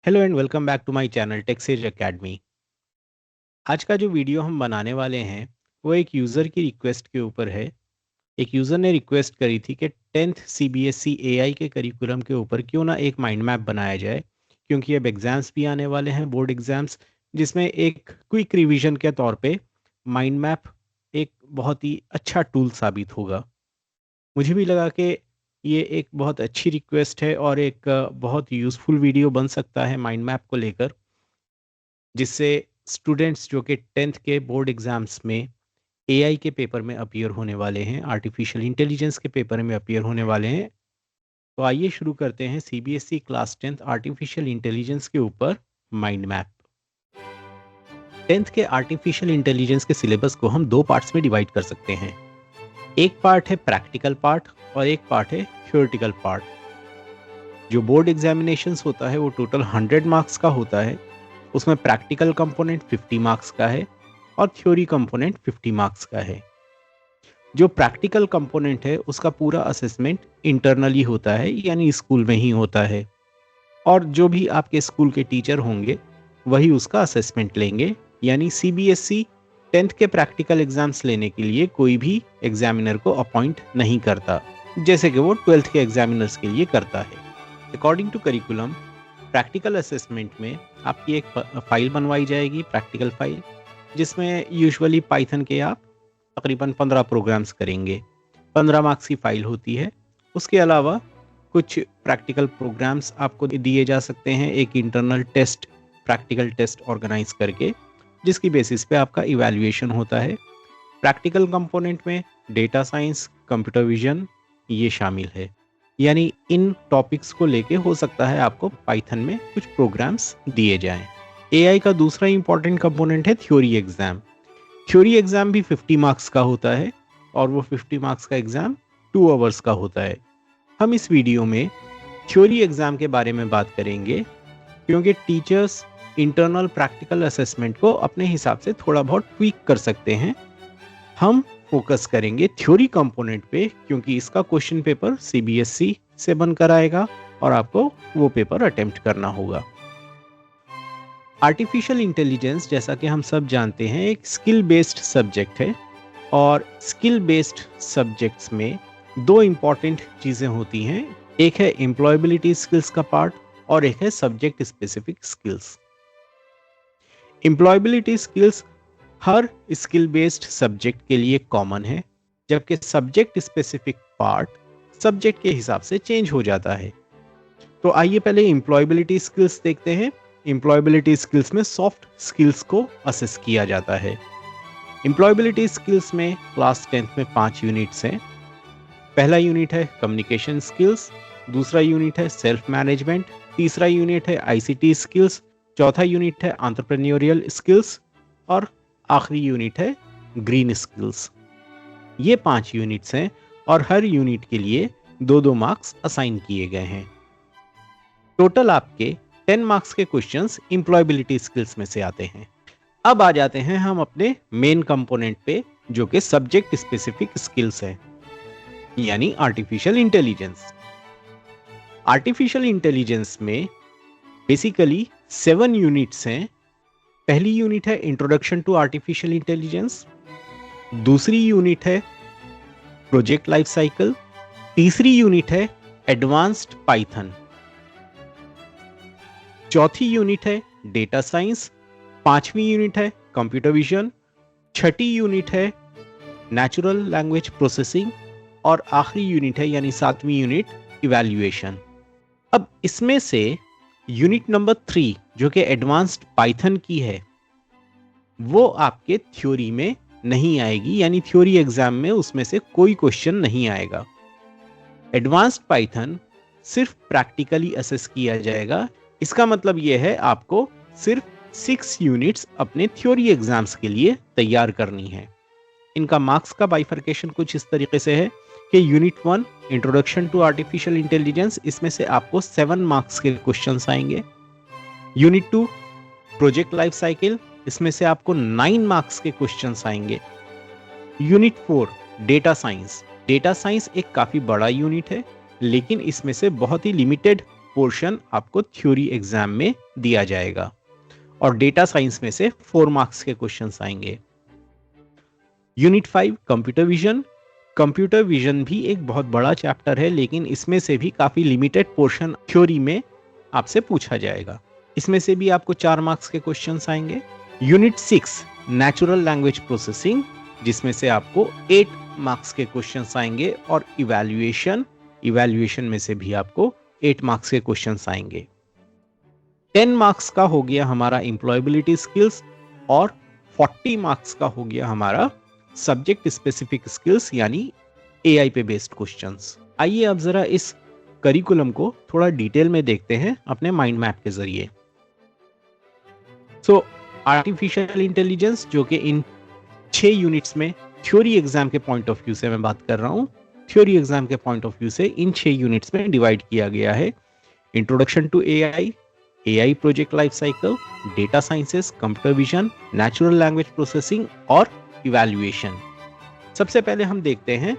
Hello and welcome back to my channel taxes academy. आज का जो वीडियो हम बनाने वाले हैं वो एक यूज़र की रिक्वेस्ट के ऊपर है। एक यूज़र ने रिक्वेस्ट करी थी कि 10th सीबीएसई एआई के करिकुलम के ऊपर क्यों ना एक माइंड मैप बनाया जाए, क्योंकि अब एग्ज़ाम्स भी आने वाले हैं, बोर्ड एग्ज़ाम्स, जिसमें एक क्विक रिवीजन के तौर पे माइंड मैप एक बहुत ही अच्छा टूल साबित होगा। मुझे भी लगा कि ये एक बहुत अच्छी रिक्वेस्ट है और एक बहुत यूज़फुल वीडियो बन सकता है माइंड मैप को लेकर, जिससे स्टूडेंट्स जो कि 10th के बोर्ड एग्ज़ाम्स में एआई के पेपर में अपीयर होने वाले हैं, आर्टिफिशियल इंटेलिजेंस के पेपर में अपीयर होने वाले हैं। तो आइए शुरू करते हैं CBSE class 10th artificial intelligence के ऊपर माइंड मैप। 10th के आर्टिफिशियल इंटेलिजेंस के सिलेबस को हम दो पार्ट्स में डिवाइड कर सकते हैं। एक पार्ट है प्रैक्टिकल पार्ट और एक पार्ट है थ्योरेटिकल पार्ट। जो बोर्ड एग्जामिनेशंस होता है वो टोटल 100 मार्क्स का होता है। उसमें प्रैक्टिकल कंपोनेंट 50 मार्क्स का है और थ्योरी कंपोनेंट 50 मार्क्स का है। जो प्रैक्टिकल कंपोनेंट है उसका पूरा असेसमेंट इंटरनली होता है, यानी स्कूल में ही होता है, और जो भी आपके स्कूल के टीचर होंगे वही उसका असेसमेंट लेंगे। यानी सीबीएसई 10th के प्रैक्टिकल एग्जाम्स लेने के लिए कोई भी एग्जामिनर को अपॉइंट नहीं करता, जैसे कि वो 12th के एग्जामिनर्स के लिए करता है। According to curriculum, practical assessment में आपकी एक फाइल बनवाई जाएगी, प्रैक्टिकल फाइल, जिसमें यूजुअली पाइथन के आप तकरीबन 15 प्रोग्राम्स करेंगे। 15 मार्क्स की फाइल होती है। उसके अलावा कुछ प्रैक्टिकल प्रोग्राम्स आपको दिए जा सकते हैं, एक internal test, practical test organise करके, जिसकी बेसिस पे आपका इवैल्यूएशन होता है। प्रैक्टिकल कंपोनेंट में डेटा साइंस, कंप्यूटर विजन ये शामिल है। यानी इन टॉपिक्स को लेके हो सकता है आपको पाइथन में कुछ प्रोग्राम्स दिए जाएं। एआई का दूसरा इंपॉर्टेंट कंपोनेंट है थ्योरी एग्जाम। थ्योरी एग्जाम भी 50 मार्क्स का होता है और वो 50 मार्क्स का एग्जाम 2 आवर्स का होता है। हम इस वीडियो में थ्योरी एग्जाम के बारे में बात करेंगे, क्योंकि टीचर्स इंटरनल प्रैक्टिकल असेसमेंट को अपने हिसाब से थोड़ा बहुत ट्वीक कर सकते हैं। हम फोकस करेंगे थ्योरी कंपोनेंट पे, क्योंकि इसका क्वेश्चन पेपर सीबीएसई से बनकर आएगा और आपको वो पेपर अटेम्प्ट करना होगा। आर्टिफिशियल इंटेलिजेंस, जैसा कि हम सब जानते हैं, एक स्किल बेस्ड सब्जेक्ट है और स्किल बेस्ड सब्जेक्ट्स में दो इम्पॉर्टेंट चीज़ें होती हैं। एक है एम्प्लॉयबिलिटी स्किल्स का पार्ट और एक है subject specific skills. Employability skills हर स्किल बेस्ड सब्जेक्ट के लिए कॉमन है, जबकि सब्जेक्ट स्पेसिफिक पार्ट सब्जेक्ट के हिसाब से चेंज हो जाता है। तो आइए पहले एम्प्लॉयबिलिटी स्किल्स देखते हैं। एम्प्लॉयबिलिटी स्किल्स में सॉफ्ट स्किल्स को असेस किया जाता है। एम्प्लॉयबिलिटी स्किल्स में क्लास 10th में 5 यूनिट्स हैं। पहला यूनिट है कम्युनिकेशन स्किल्स, दूसरा यूनिट है सेल्फ मैनेजमेंट, तीसरा यूनिट है आईसीटी स्किल्स, चौथा यूनिट है एंटरप्रेन्योरियल स्किल्स और आखिरी यूनिट है ग्रीन स्किल्स। ये 5 यूनिट्स हैं और हर यूनिट के लिए 2-2 मार्क्स असाइन किए गए हैं। टोटल आपके 10 मार्क्स के क्वेश्चंस एम्प्लॉयबिलिटी स्किल्स में से आते हैं। अब आ जाते हैं हम अपने मेन कंपोनेंट पे, जो कि सब्जेक्ट स्पेसिफिक स्किल्स है, यानी आर्टिफिशियल इंटेलिजेंस। आर्टिफिशियल इंटेलिजेंस में बेसिकली 7 यूनिट्स हैं। पहली यूनिट है इंट्रोडक्शन टू आर्टिफिशियल इंटेलिजेंस, दूसरी यूनिट है प्रोजेक्ट लाइफ साइकिल, तीसरी यूनिट है एडवांस्ड पाइथन, चौथी यूनिट है डेटा साइंस, पांचवी यूनिट है कंप्यूटर विजन, छठी यूनिट है नेचुरल लैंग्वेज प्रोसेसिंग और आखिरी यूनिट है यानी 7वीं यूनिट इवैल्यूएशन। अब इसमें से यूनिट नंबर 3 जो कि एडवांस्ड पाइथन की है, वो आपके थ्योरी में नहीं आएगी, यानी थ्योरी एग्जाम में उसमें से कोई क्वेश्चन नहीं आएगा। एडवांस्ड पाइथन सिर्फ प्रैक्टिकली असेस किया जाएगा। इसका मतलब यह है आपको सिर्फ 6 यूनिट्स अपने थ्योरी एग्जाम्स के लिए तैयार करनी है। इनका मार्क्स का बाइफर्केशन कुछ इस तरीके से है कि unit 1 introduction to artificial intelligence, इसमें से आपको 7 मार्क्स के क्वेश्चंस आएंगे। यूनिट 2 प्रोजेक्ट लाइफ साइकिल, इसमें से आपको 9 मार्क्स के क्वेश्चंस आएंगे। Unit 4 data science. Data science एक काफी बड़ा यूनिट है, लेकिन इसमें से बहुत ही लिमिटेड पोर्शन आपको थ्योरी एग्जाम में दिया जाएगा और डेटा साइंस में से 4 मार्क्स के क्वेश्चंस आएंगे। Unit 5 computer vision. Computer vision भी एक बहुत बड़ा चैप्टर है, लेकिन इसमें से भी काफी लिमिटेड पोर्शन थ्योरी में आपसे पूछा जाएगा। इसमें से भी आपको 4 मार्क्स के क्वेश्चंस आएंगे। यूनिट 6 नेचुरल लैंग्वेज प्रोसेसिंग, जिसमें से आपको 8 मार्क्स के क्वेश्चंस आएंगे और इवैल्यूएशन में से भी आपको 8 मार्क्स के क्वेश्चंस आएंगे। 10 मार्क्स का हो गया हमारा एम्प्लॉयबिलिटी स्किल्स और 40 मार्क्स का हो गया हमारा सब्जेक्ट स्पेसिफिक स्किल्स यानी एआई पे बेस्ड क्वेश्चंस। आइए अब जरा इस करिकुलम को थोड़ा डिटेल में देखते हैं अपने माइंड मैप के जरिए। सो आर्टिफिशियल इंटेलिजेंस, जो कि इन 6 यूनिट्स में थ्योरी एग्जाम के पॉइंट ऑफ व्यू से मैं बात कर रहा हूं, थ्योरी एग्जाम के पॉइंट ऑफ व्यू से इन 6 यूनिट्स में डिवाइड किया गया है। Introduction to AI, AI project life cycle, data sciences, computer vision, natural language processing और इवैल्यूएशन। सबसे पहले हम देखते हैं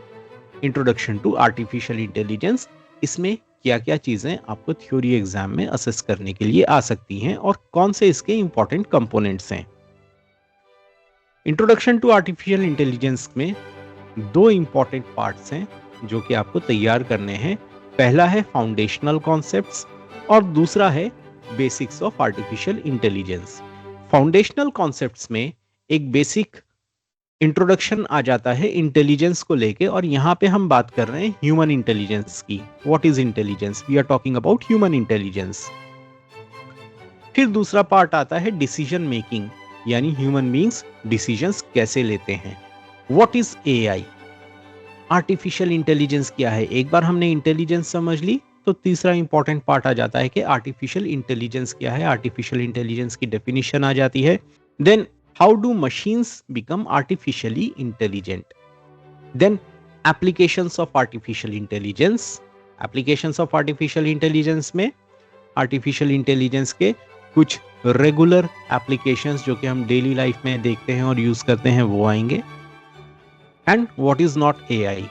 इंट्रोडक्शन टू आर्टिफिशियल इंटेलिजेंस। इसमें क्या क्या चीजें आपको थ्योरी एग्जाम में असेस करने के लिए आ सकती हैं और कौन से इसके इंपॉर्टेंट कंपोनेंट्स हैं। इंट्रोडक्शन टू आर्टिफिशियल इंटेलिजेंस में 2 इंपॉर्टेंट पार्ट्स हैं जो कि आपको तैयार करने हैं। पहला है फाउंडेशनल कॉन्सेप्ट्स और दूसरा है basics of artificial intelligence. Foundational concepts में एक बेसिक इंट्रोडक्शन आ जाता है इंटेलिजेंस को लेके, और यहाँ पे हम बात कर रहे हैं ह्यूमन इंटेलिजेंस की। What is intelligence? We are talking about human intelligence. फिर दूसरा पार्ट आता है डिसीजन मेकिंग, यानी ह्यूमन बीइंग्स डिसीजंस कैसे लेते हैं। What is AI? Artificial intelligence क्या है? एक बार हमने इंटेलिजेंस समझ ली तो तीसरा इंपॉर्टेंट पार्ट आ जाता है कि आर्टिफिशियल इंटेलिजेंस क्या है। आर्टिफिशियल इंटेलिजेंस की डेफिनेशन आ जाती है। Then how do machines become artificially intelligent? Then applications of artificial intelligence. Applications of artificial intelligence में आर्टिफिशियल इंटेलिजेंस के कुछ रेगुलर एप्लीकेशंस जो कि हम डेली लाइफ में देखते हैं और यूज करते हैं वो आएंगे। And what is not AI?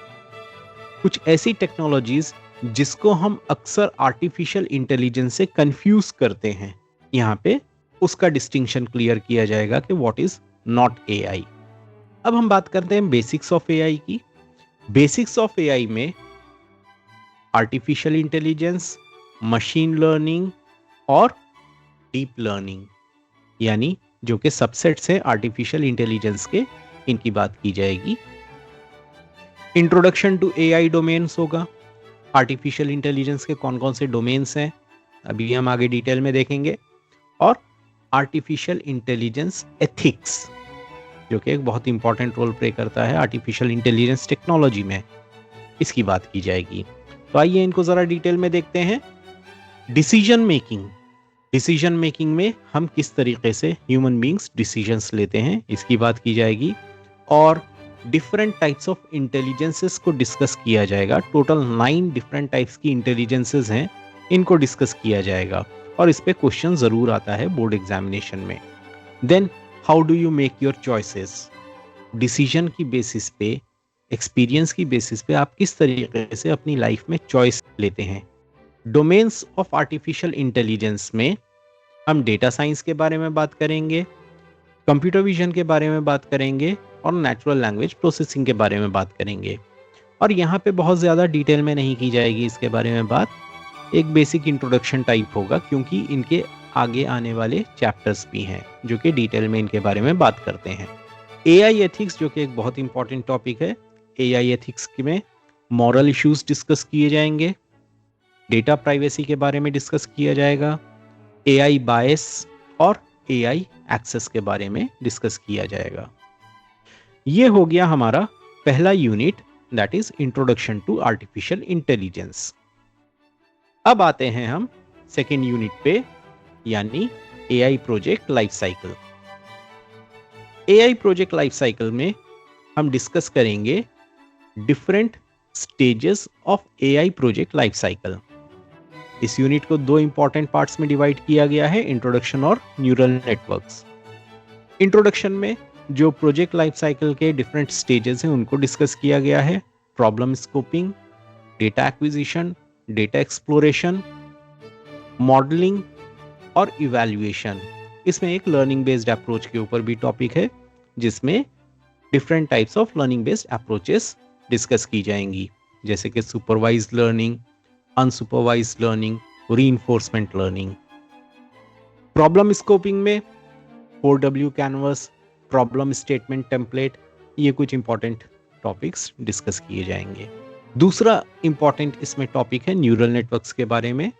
कुछ ऐसी टेक्नोलॉजीज जिसको हम अक्सर आर्टिफिशियल इंटेलिजेंस से कंफ्यूज करते हैं, यहाँ पे उसका डिस्टिंक्शन क्लियर किया जाएगा कि व्हाट इज नॉट एआई। अब हम बात करते हैं बेसिक्स ऑफ एआई की। बेसिक्स ऑफ एआई में आर्टिफिशियल इंटेलिजेंस, मशीन लर्निंग और डीप लर्निंग, यानी जो कि सबसेट्स हैं आर्टिफिशियल इंटेलिजेंस के, इनकी बात की जाएगी। इंट्रोडक्शन टू एआई डोमेन्स होगा। आर्टिफिशियल इंटेलिजेंस के कौन कौन से डोमेन्स हैं अभी हम आगे डिटेल में देखेंगे। और आर्टिफिशियल इंटेलिजेंस एथिक्स, जो कि एक बहुत इंपॉर्टेंट रोल प्ले करता है आर्टिफिशियल इंटेलिजेंस टेक्नोलॉजी में, इसकी बात की जाएगी। तो आइए इनको जरा डिटेल में देखते हैं। Decision making. डिसीजन मेकिंग में हम किस तरीके से ह्यूमन बीइंग्स डिसीजंस लेते हैं, इसकी बात की जाएगी। और डिफरेंट टाइप्स ऑफ इंटेलिजेंसेस को डिस्कस किया जाएगा। टोटल 9 डिफरेंट टाइप्स की इंटेलिजेंसेस हैं, इनको डिस्कस किया जाएगा और इस पे क्वेश्चन जरूर आता है बोर्ड एग्जामिनेशन में। Then how do you make your choices? Decision की बेसिस पे, एक्सपीरियंस की बेसिस पे आप किस तरीके से अपनी लाइफ में चॉइस लेते हैं। डोमेन्स ऑफ आर्टिफिशियल इंटेलिजेंस में हम डेटा साइंस के बारे में बात करेंगे, कंप्यूटर विजन के बारे में बात करेंगे और नेचुरल लैंग्वेज प्रोसेसिंग के बारे में बात करेंगे। और यहाँ पे बहुत ज़्यादा डिटेल में नहीं की जाएगी इसके बारे में बात, एक बेसिक इंट्रोडक्शन टाइप होगा, क्योंकि इनके आगे आने वाले चैप्टर्स भी हैं जो कि डिटेल में इनके बारे में बात करते हैं। एआई एथिक्स, जो कि एक बहुत इंपॉर्टेंट टॉपिक है। एआई एथिक्स में मॉरल इश्यूज डिस्कस किए जाएंगे, डेटा प्राइवेसी के बारे में डिस्कस किया जाएगा, एआई बायस और एआई एक्सेस के बारे में डिस्कस किया जाएगा। ये हो गया हमारा पहला unit, that is introduction to artificial intelligence. अब आते हैं हम सेकेंड यूनिट पे, यानी AI project life cycle. AI project life cycle में हम डिस्कस करेंगे different stages of AI project life cycle. इस यूनिट को 2 इंपॉर्टेंट पार्ट्स में डिवाइड किया गया है, इंट्रोडक्शन और न्यूरल नेटवर्क्स। इंट्रोडक्शन में जो प्रोजेक्ट लाइफ साइकिल के डिफरेंट स्टेजेस हैं उनको डिस्कस किया गया है। Problem scoping, data acquisition, data exploration, modelling और इवैल्यूएशन। इसमें एक लर्निंग बेस्ड अप्रोच के ऊपर भी टॉपिक है, जिसमें different types of learning based approaches discuss की जाएंगी, जैसे कि supervised learning, unsupervised learning, reinforcement learning. Problem scoping में 4W canvas, problem statement template, ये कुछ इंपॉर्टेंट टॉपिक्स डिस्कस किए जाएंगे। दूसरा इंपॉर्टेंट इसमें टॉपिक है न्यूरल नेटवर्क्स के बारे में।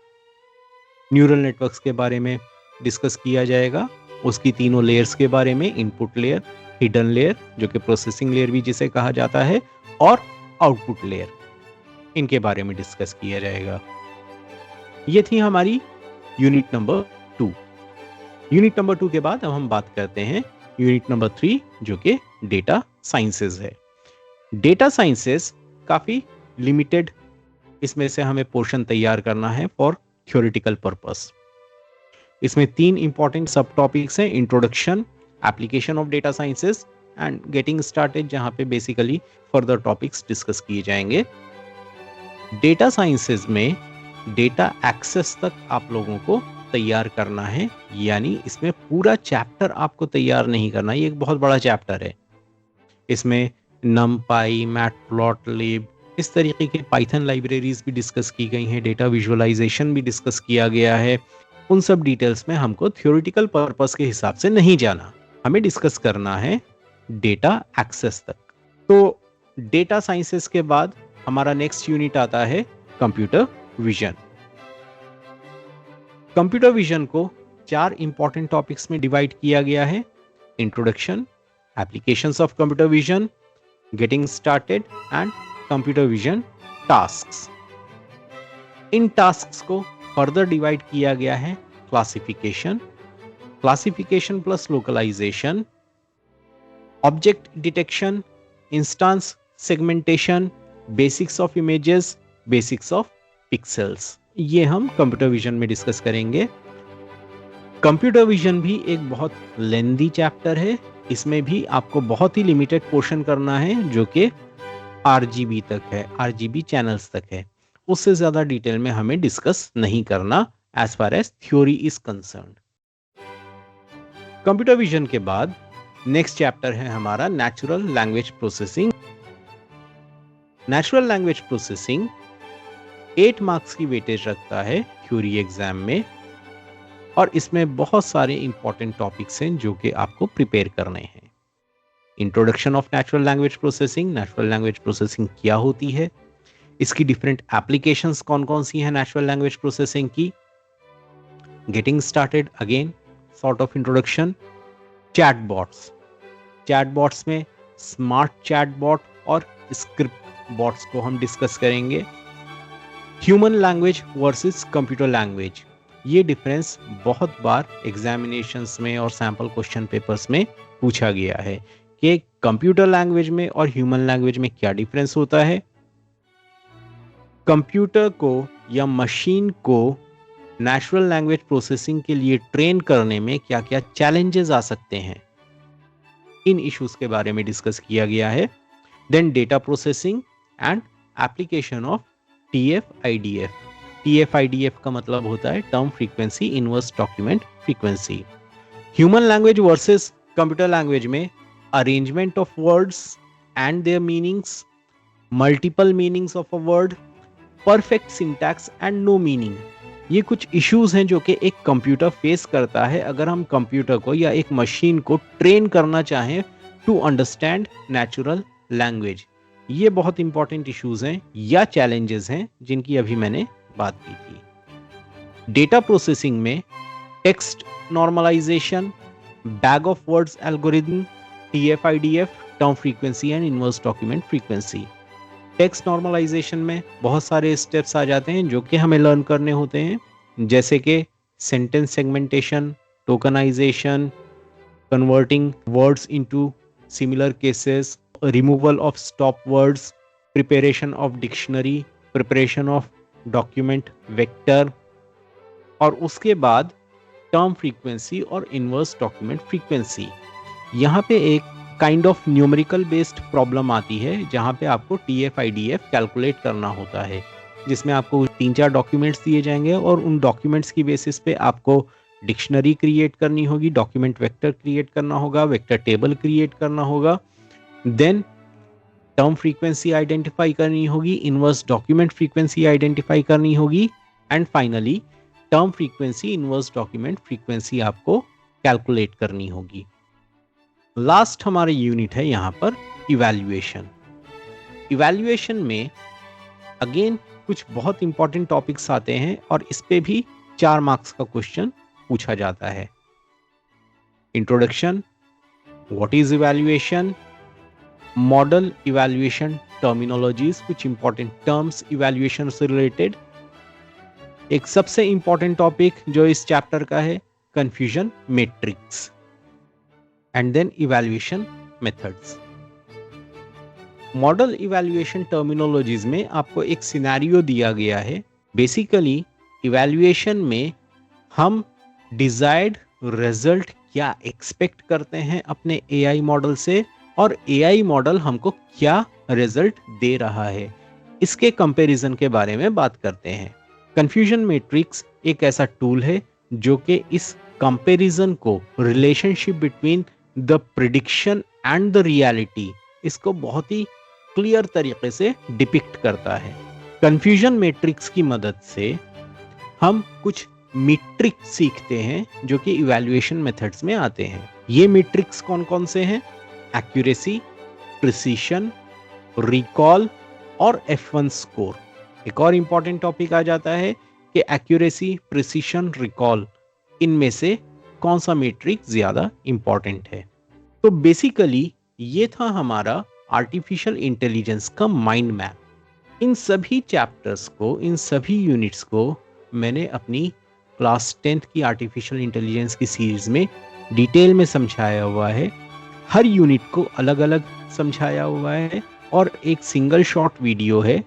न्यूरल नेटवर्क्स के बारे में डिस्कस किया जाएगा, उसकी तीनों लेयर्स के बारे में, इनपुट लेयर, हिडन लेयर जो कि प्रोसेसिंग लेयर भी जिसे कहा जाता है, और आउटपुट लेयर, इनके बारे में डिस्कस किया जाएगा। ये थी हमारी यूनिट नंबर 2। यूनिट नंबर 2 के बाद अब हम बात करते हैं यूनिट नंबर 3 जो कि डेटा साइंसेज है। डेटा साइंसेज काफी लिमिटेड, इसमें से हमें पोर्शन तैयार करना है फॉर थ्योरेटिकल पर्पस। इसमें 3 इंपॉर्टेंट सब टॉपिक्स हैं, introduction, application of data sciences and getting started, जहां पे बेसिकली फर्दर टॉपिक्स डिस्कस किए जाएंगे। डेटा साइंसेज में डेटा एक्सेस तक आप लोगों को तैयार करना है, यानी इसमें पूरा चैप्टर आपको तैयार नहीं करना, ये एक बहुत बड़ा चैप्टर है। इसमें numpy, मैटप्लॉटलिब, इस तरीके के पाइथन लाइब्रेरीज भी डिस्कस की गई हैं, डेटा विजुअलाइजेशन भी डिस्कस किया गया है। उन सब डिटेल्स में हमको थ्योरेटिकल पर्पस के हिसाब से नहीं जाना, हमें डिस्कस करना है डेटा एक्सेस तक। तो डेटा साइंसेस के बाद हमारा नेक्स्ट यूनिट आता है कंप्यूटर विजन। कंप्यूटर विजन को 4 इंपॉर्टेंट टॉपिक्स में डिवाइड किया गया है, introduction, applications of computer vision, getting started and computer vision tasks. इन टास्क्स को फर्दर डिवाइड किया गया है classification, classification plus localisation, object detection, instance segmentation, basics of images, basics of pixels. ये हम कंप्यूटर विजन में डिस्कस करेंगे। Computer vision भी एक बहुत लेंदी चैप्टर है, इसमें भी आपको बहुत ही लिमिटेड पोर्शन करना है जो कि RGB तक है, RGB चैनल्स तक है, उससे ज्यादा डिटेल में हमें डिस्कस नहीं करना as far as theory is concerned. Computer vision के बाद नेक्स्ट चैप्टर है हमारा natural language processing. Natural language processing 8 marks की वेटेज रखता है थ्योरी एग्जाम में, और इसमें बहुत सारे इंपॉर्टेंट टॉपिक्स हैं जो कि आपको प्रिपेयर करने हैं। Introduction of natural language processing, natural language processing क्या होती है, इसकी डिफरेंट एप्लीकेशंस कौन कौन सी हैं नेचुरल लैंग्वेज प्रोसेसिंग की, getting started again sort of introduction, chatbots, chatbots में स्मार्ट चैटबॉट और स्क्रिप्ट बॉट्स को हम डिस्कस करेंगे। Human language versus computer language, ये डिफरेंस बहुत बार एग्जामिनेशंस में और सैंपल क्वेश्चन पेपर्स में पूछा गया है कि कंप्यूटर लैंग्वेज में और ह्यूमन लैंग्वेज में क्या डिफरेंस होता है, कंप्यूटर को या मशीन को नेचुरल लैंग्वेज प्रोसेसिंग के लिए ट्रेन करने में क्या क्या चैलेंजेस आ सकते हैं, इन इश्यूज के बारे में डिस्कस किया गया है। Then data processing and application of TF-IDF। TF-IDF का मतलब होता है term frequency inverse document frequency. Human language versus computer language में arrangement of words and their meanings, multiple meanings of a word, perfect syntax and no meaning, ये कुछ issues हैं जो कि एक कंप्यूटर फेस करता है अगर हम कंप्यूटर को या एक मशीन को ट्रेन करना चाहें टू अंडरस्टैंड नेचुरल लैंग्वेज। ये बहुत इंपॉर्टेंट इश्यूज हैं या चैलेंजेस हैं जिनकी अभी मैंने बात की थी। डेटा प्रोसेसिंग में text normalisation, bag of words algorithm, TF-IDF, term frequency and inverse document frequency. Text normalisation में बहुत सारे स्टेप्स आ जाते हैं जो कि हमें लर्न करने होते हैं, जैसे कि sentence segmentation, tokenisation, converting words into similar cases, removal of stop words, preparation of dictionary, preparation of document vector, और उसके बाद टर्म फ्रीक्वेंसी और इनवर्स डॉक्यूमेंट फ्रीक्वेंसी। यहाँ पे एक kind of numerical based problem आती है जहाँ पे आपको TF-IDF कैलकुलेट करना होता है। जिसमें आपको 3-4 डॉक्यूमेंट्स दिए जाएंगे और उन डॉक्यूमेंट्स की बेसिस पे आपको डिक्शनरी क्रिएट करनी होगी, डॉक्यूमेंट वेक्टर क्रिएट करना होगा, वेक्टर टेबल क्रिएट करना होगा, देन टर्म फ्रीक्वेंसी आइडेंटिफाई करनी होगी, इनवर्स डॉक्यूमेंट फ्रीक्वेंसी आइडेंटिफाई करनी होगी and finally term frequency inverse document frequency आपको कैलकुलेट करनी होगी। लास्ट हमारा यूनिट है यहाँ पर इवैल्यूएशन। इवैल्यूएशन में अगेन कुछ बहुत इंपॉर्टेंट टॉपिक्स आते हैं और इस पे भी 4 मार्क्स का क्वेश्चन पूछा जाता है। Introduction, what is evaluation, model evaluation terminologies, कुछ इंपॉर्टेंट टर्म्स इवैल्यूएशन से रिलेटेड, एक सबसे इंपॉर्टेंट टॉपिक जो इस चैप्टर का है confusion matrix, and then evaluation methods. Model evaluation terminologies में आपको एक सिनेरियो दिया गया है। बेसिकली इवैल्यूएशन में हम डिजायर्ड रिजल्ट क्या एक्सपेक्ट करते हैं अपने एआई मॉडल से और एआई मॉडल हमको क्या रिजल्ट दे रहा है, इसके कंपैरिजन के बारे में बात करते हैं। कंफ्यूजन मैट्रिक्स एक ऐसा टूल है जो कि इस कंपैरिजन को, relationship between the prediction and the reality, इसको बहुत ही क्लियर तरीके से डिपिक्ट करता है। कंफ्यूजन मैट्रिक्स की मदद से हम कुछ मीट्रिक सीखते हैं जो कि इवैल्यूएशन मेथड्स में आते हैं। ये मीट्रिक्स कौन कौन से हैं? एक्यूरेसी, प्रिसीशन, रिकॉल और F1 स्कोर। एक और इंपॉर्टेंट टॉपिक आ जाता है कि एक्यूरेसी, प्रिसीशन, रिकॉल, इनमें से कौन सा मीट्रिक ज्यादा इंपॉर्टेंट है। तो बेसिकली ये था हमारा आर्टिफिशियल इंटेलिजेंस का माइंड मैप। इन सभी चैप्टर्स को, इन सभी यूनिट्स को मैंने अपनी क्लास 10th की आर्टिफिशियल इंटेलिजेंस की सीरीज में डिटेल में समझाया हुआ है। हर यूनिट को अलग अलग समझाया हुआ है और एक सिंगल शॉर्ट वीडियो है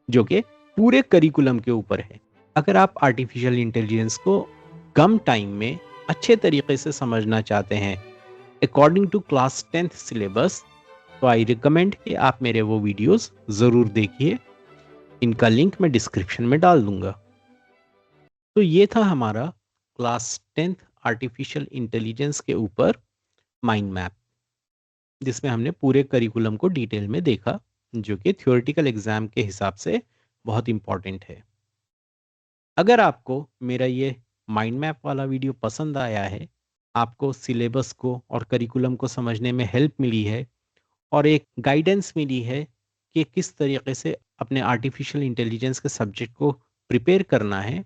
जो कि पूरे करिकुलम के ऊपर है। अगर आप आर्टिफिशियल इंटेलिजेंस को कम टाइम में अच्छे तरीके से समझना चाहते हैं according to class 10th syllabus, तो आई रिकमेंड कि आप मेरे वो वीडियोस ज़रूर देखिए। इनका लिंक मैं डिस्क्रिप्शन में डाल दूंगा। तो ये था हमारा क्लास 10th आर्टिफिशियल इंटेलिजेंस के ऊपर माइंड मैप, जिसमें हमने पूरे करिकुलम को डिटेल में देखा, जो कि थ्योरेटिकल एग्जाम के हिसाब से बहुत इंपॉर्टेंट है। अगर आपको मेरा ये माइंड मैप वाला वीडियो पसंद आया है, आपको सिलेबस को और करिकुलम को समझने में हेल्प मिली है और एक गाइडेंस मिली है कि किस तरीके से अपने आर्टिफिशियल इंटेलिजेंस के सब्जेक्ट को प्रिपेयर करना है,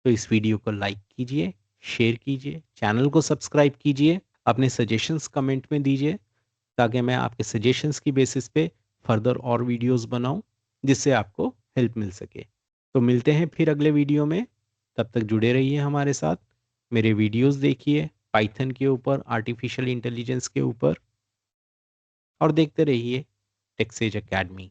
तो इस वीडियो को लाइक कीजिए, शेयर कीजिए, चैनल को सब्सक्राइब कीजिए, अपने सजेशंस कमेंट में दीजिए ताकि मैं आपके सजेशंस की बेसिस पे फर्दर और वीडियोस बनाऊं जिससे आपको हेल्प मिल सके। तो मिलते हैं फिर अगले वीडियो में, तब तक जुड़े रहिए हमारे साथ। मेरे वीडियोस देखिए पाइथन के ऊपर, आर्टिफिशियल इंटेलिजेंस के ऊपर, और देखते रहिए टेक्सेज एकेडमी।